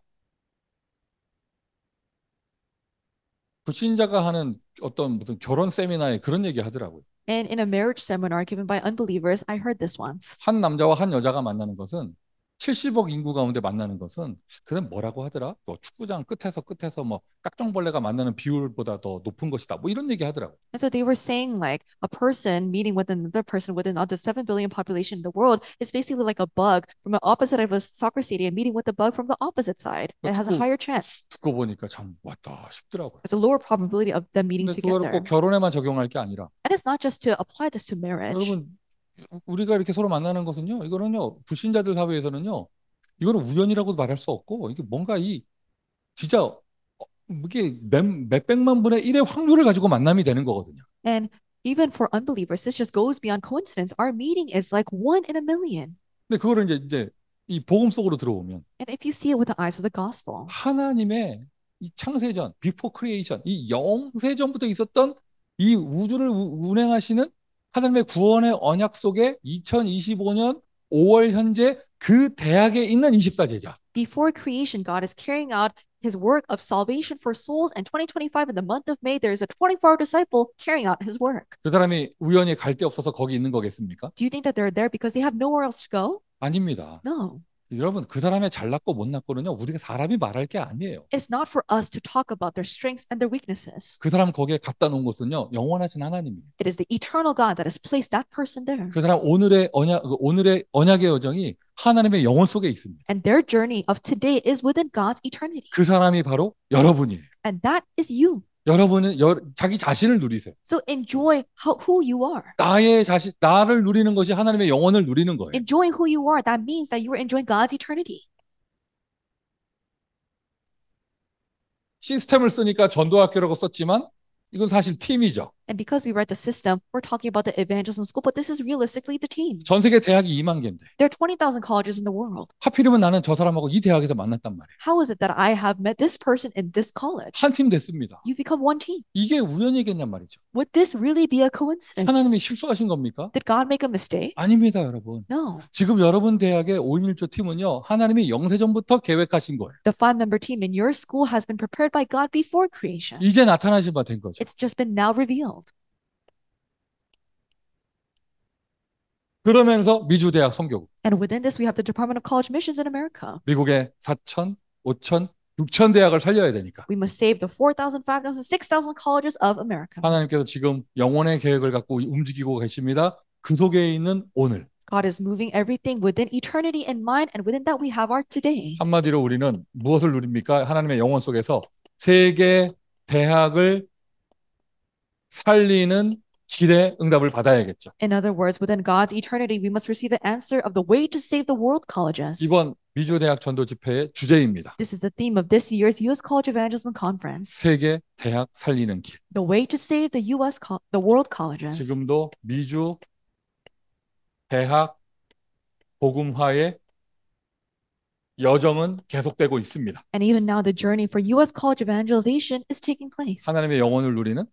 불신자가 하는 어떤 무슨 결혼 세미나에 그런 얘기 하더라고요. And in a marriage seminar given by unbelievers, I heard this once. 한 남자와 한 여자가 만나는 것은 70억 인구 가운데 만나는 것은 그는 뭐라고 하더라? 뭐 축구장 끝에서 뭐 깍정벌레가 만나는 비율보다 더 높은 것이다. 뭐 이런 얘기 하더라고. And so they were saying like a person meeting with another person within the 7 billion population in the world is basically like a bug from the opposite of a soccer stadium meeting with a bug from the opposite side. It has a higher chance. 듣고 보니까 참 맞다 싶더라고요. There's a lower probability of them meeting 근데 그거를 꼭 together. 결혼에만 적용할 게 아니라 And it's not just to apply this to marriage. 여러분 우리가 이렇게 서로 만나는 것은요. 이거는요. 불신자들 사회에서는요. 이거는 우연이라고 말할 수 없고 이게 뭔가 진짜 이게 몇백만 분의 1의 확률을 가지고 만남이 되는 거거든요. And even for unbelievers, this just goes beyond coincidence. Our meeting is like 1 in a million. 근데 그거를 이제 이 복음 속으로 들어오면 And if you see it with the eyes of the gospel, 하나님의 이 창세전, 비포 크리에이션, 이 영세전부터 있었던 이 우주를 운행하시는 하나님의 구원의 언약 속에 2025년 5월 현재 그 대학에 있는 24제자. before creation, God is carrying out his work of salvation for souls. And 2025, in the month of May, there is a 24-hour disciple carrying out his work. 그 사람이 우연히 갈 데 없어서 거기 있는 거겠습니까? Do you think that they're there because they have nowhere else to go? 아닙니다. No. 여러분 그 사람의 잘났고 못났고는요 우리가 사람이 말할 게 아니에요. It's not for us to talk about their strengths and their weaknesses. 그 사람 거기에 갖다 놓은 것은요 영원하신 하나님입니다. It is the eternal God that has placed that person there. 그 사람 오늘의 언약의 여정이 하나님의 영혼 속에 있습니다. And their journey of today is within God's eternity. 그 사람이 바로 여러분이에요. And that is you. 여러분은 자기 자신을 누리세요. So enjoy who you are. 나를 누리는 것이 하나님의 영혼을 누리는 거예요. Enjoying who you are, that means that you are enjoying God's eternity. 시스템을 쓰니까 전도학교라고 썼지만 이건 사실 팀이죠. And because we write the system, we're talking about the evangelism school, but this is realistically the team. 전 세계 대학이 2만 개인데 There are 20,000 colleges in the world. 하필이면 나는 저 사람하고 이 대학에서 만났단 말이에요. How is it that I have met this person in this college? 한 팀 됐습니다. You become one team. 이게 우연이겠냔 말이죠. Would this really be a coincidence? 하나님이 실수하신 겁니까? Did God make a mistake? 아닙니다, 여러분. No. 지금 여러분 대학의 5.1조 팀은요. 하나님이 영세전부터 계획하신 거예요. The 5-member team in your school has been prepared by God before creation. 이제 나타나신 바 된 거죠. It's just been now revealed. 그러면서 미주 대학 선교국. And within this, we have the Department of College Missions in America. 미국의 4,000, 5,000, 6,000 대학을 살려야 되니까. We must save the 4,000, 5,000, 6,000 colleges of America. 하나님께서 지금 영혼의 계획을 갖고 움직이고 계십니다. 그 속에 있는 오늘. God is moving everything within eternity in mind, and within that we have our today. 한마디로 우리는 무엇을 누립니까? 하나님의 영혼 속에서 세계 대학을 살리는 길의 응답을 받아야겠죠. In other words, within God's eternity, we must receive the answer of the way to save the world colleges. 이번 미주 대학 전도 집회의 주제입니다. This is the theme of this year's U.S. College Evangelism Conference. 세계 대학 살리는 길. The way to save the the world colleges. 지금도 미주 대학 복음화의 여정은 계속되고 있습니다. And even now, the journey for U.S. college evangelization is taking place. 하나님의 영혼을 누리는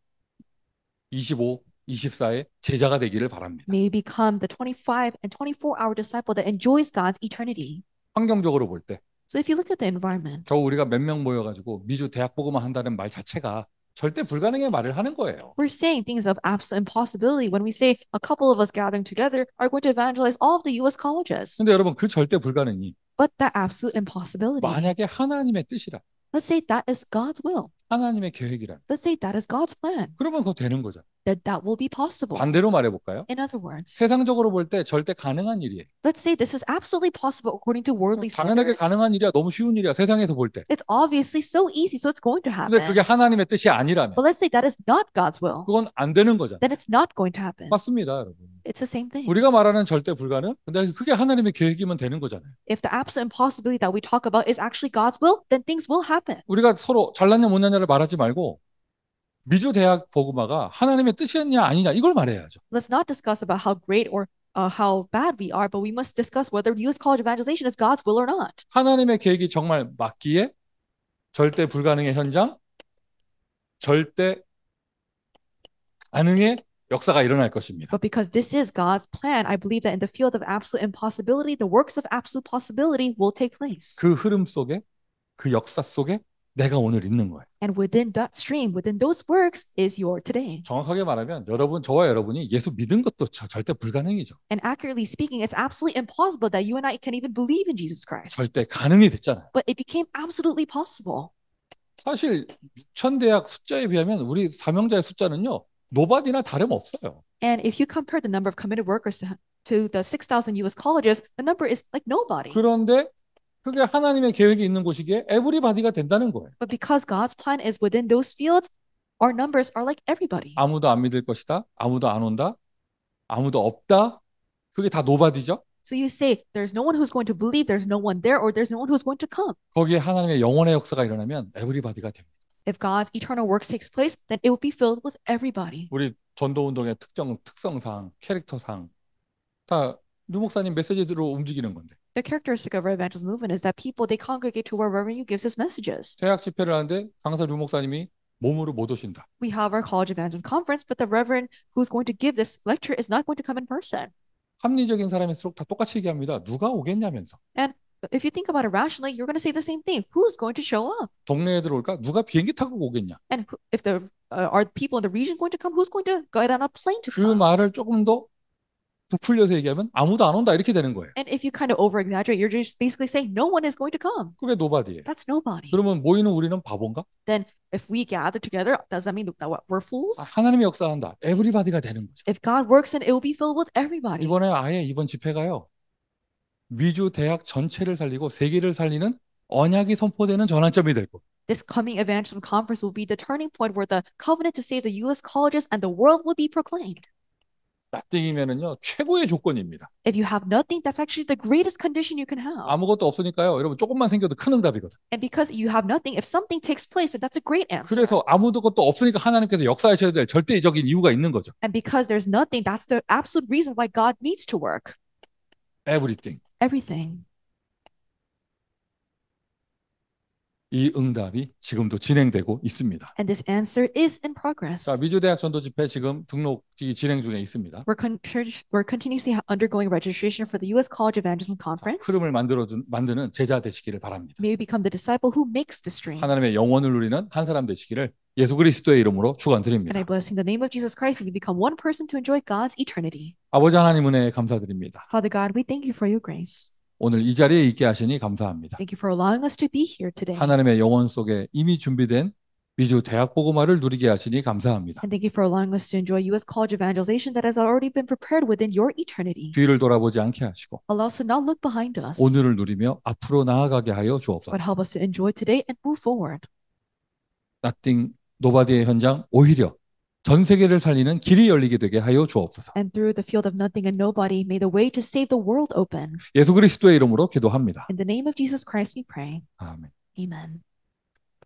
25, 24의 제자가 되기를 바랍니다. May become the 25 and 24-hour disciple that enjoys God's eternity. 환경적으로 볼 때 So if you look at the environment, 겨우 우리가 몇 명 모여가지고 미주 대학 복음화 한다는 말 자체가 절대 불가능의 말을 하는 거예요. we're saying things of absolute impossibility when we say a couple of us gathering together are going to evangelize all of the U.S. colleges. 근데 여러분 그 절대 불가능이 But that absolute impossibility, 만약에 하나님의 뜻이라 Let's say that is God's will. 하나님의 계획이란. Let's say that is God's plan. 그러면 그거 되는 거죠. That will be possible. 반대로 말해볼까요? In other words, 세상적으로 볼 때 절대 가능한 일이에요. let's say this is absolutely possible according to worldly 당연하게 standards. 가능한 일이야. 너무 쉬운 일이야. 세상에서 볼 때. It's obviously so easy, so it's going to 근데 그게 happen. 하나님의 뜻이 아니라면 But let's say that is not God's will. 그건 안 되는 거잖아요. Then it's not going to happen. 맞습니다, 여러분. It's the same thing. 우리가 말하는 절대 불가능? 근데 그게 하나님의 계획이면 되는 거잖아요. If the absolute impossibility that we talk about is actually God's will, then things will happen. 우리가 서로 잘났냐 못났냐를 말하지 말고 미주 대학 복음화가 하나님의 뜻이었냐 아니냐 이걸 말해야죠. Let's not discuss about how great or how bad we are, but we must discuss whether U.S. college evangelization is God's will or not. 하나님의 계획이 정말 맞기에 절대 불가능의 현장, 절대 가능의 역사가 일어날 것입니다. But because this is God's plan, I believe that in the field of absolute impossibility, the works of absolute possibility will take place. 그 흐름 속에, 그 역사 속에 내가 오늘 있는 거예요. And within that stream, within those works, is your today. 정확하게 말하면 저와 여러분이 예수 믿은 것도 절대 불가능이죠. And accurately speaking, it's absolutely impossible that you and I can even believe in Jesus Christ. 절대 가능이 됐잖아요. But it became absolutely possible. 사실 6천 대학 숫자에 비하면 우리 사명자의 숫자는요. 노바디나 다름없어요. And if you compare the number of committed workers to the 6,000 U.S. colleges, the number is like nobody. 그런데 그게 하나님의 계획이 있는 곳이기에 에브리바디가 된다는 거예요. But because God's plan is within those fields, our numbers are like everybody. 아무도 안 믿을 것이다. 아무도 안 온다. 아무도 없다. 그게 다 노바디죠. So you say there's no one who's going to believe, there's no one there, or there's no one who's going to come. 거기에 하나님의 영원의 역사가 일어나면 에브리바디가 됩니다. If God's eternal works takes place, then it will be filled with everybody. 우리 전도운동의 특성상, 캐릭터상 다 류 목사님 메시지대로 움직이는 건데. The characteristic of our evangelism movement is that people, they congregate to where Reverend Yu gives his messages. 대학 집회를 하는데 강사 류 목사님이 몸으로 못 오신다. We have our college evangelism conference, but the Reverend who's going to give this lecture is not going to come in person. 합리적인 사람일수록 다 똑같이 얘기합니다. 누가 오겠냐면서. And if you think about it rationally, you're going to say the same thing. Who's going to show up? 동네에 들어올까? 누가 비행기 타고 오겠냐? And if there are people in the region going to come, who's going to get on a plane to 그 come? 말을 조금 더 부풀려서 얘기하면 아무도 안 온다 이렇게 되는 거예요. And if you kind of over-exaggerate, you're just basically saying no one is going to come. 그게 노바디예요. That's nobody. 그러면 모이는 우리는 바본가? Then if we gather together, does that mean that we're fools? 하나님이 역사한다. 에브리바디가 되는 거죠. If God works, then it will be filled with everybody. 이번에 아예 이번 집회가요. 미주 대학 전체를 살리고 세계를 살리는 언약이 선포되는 전환점이 될 거예요. This coming evangelism conference will be the turning point where the covenant to save the U.S. colleges and the world will be proclaimed. 나띵이면은요 최고의 조건입니다. If you have nothing, that's actually the greatest condition you can have. 아무것도 없으니까요. 여러분 조금만 생겨도 큰 응답이거든. And because you have nothing, if something takes place, then that's a great answer. 그래서 아무것도 없으니까 하나님께서 역사하셔야 될 절대적인 이유가 있는 거죠. And because there's nothing, that's the absolute reason why God needs to work. Everything. Everything. 이 응답이 지금도 진행되고 있습니다. And this answer is in progress. 자, 미주대학 전도 집회 지금 등록이 진행 중에 있습니다. We're continuously undergoing registration for the U.S. College Evangelism Conference. 흐름을 만드는 제자 되시기를 바랍니다. May you become the disciple who makes the stream. 하나님의 영원을 누리는 한 사람 되시기를 예수 그리스도의 이름으로 And 축원드립니다. I bless in the name of Jesus Christ, and you become one person to enjoy God's eternity. 아버지 하나님 은혜에 감사드립니다. Father God, we thank you for your grace. 오늘 이 자리에 있게 하시니 감사합니다. Thank you for allowing us to be here today. 하나님의 영원 속에 이미 준비된 미주 대학 복음화를 누리게 하시니 감사합니다. And thank you for allowing us to enjoy U.S. college evangelization that has already been prepared within your eternity. 뒤를 돌아보지 않게 하시고 Allow us to not look behind us, 오늘을 누리며 앞으로 나아가게 하여 주옵소서. but help us to enjoy today and move forward. Nothing, 노바디의 현장 오히려 전 세계를 살리는 길이 열리게 되게 하여 주옵소서. And through the field of nothing and nobody, may the way to save the world open. 예수 그리스도의 이름으로 기도합니다. In the name of Jesus Christ we pray. 아멘. Amen.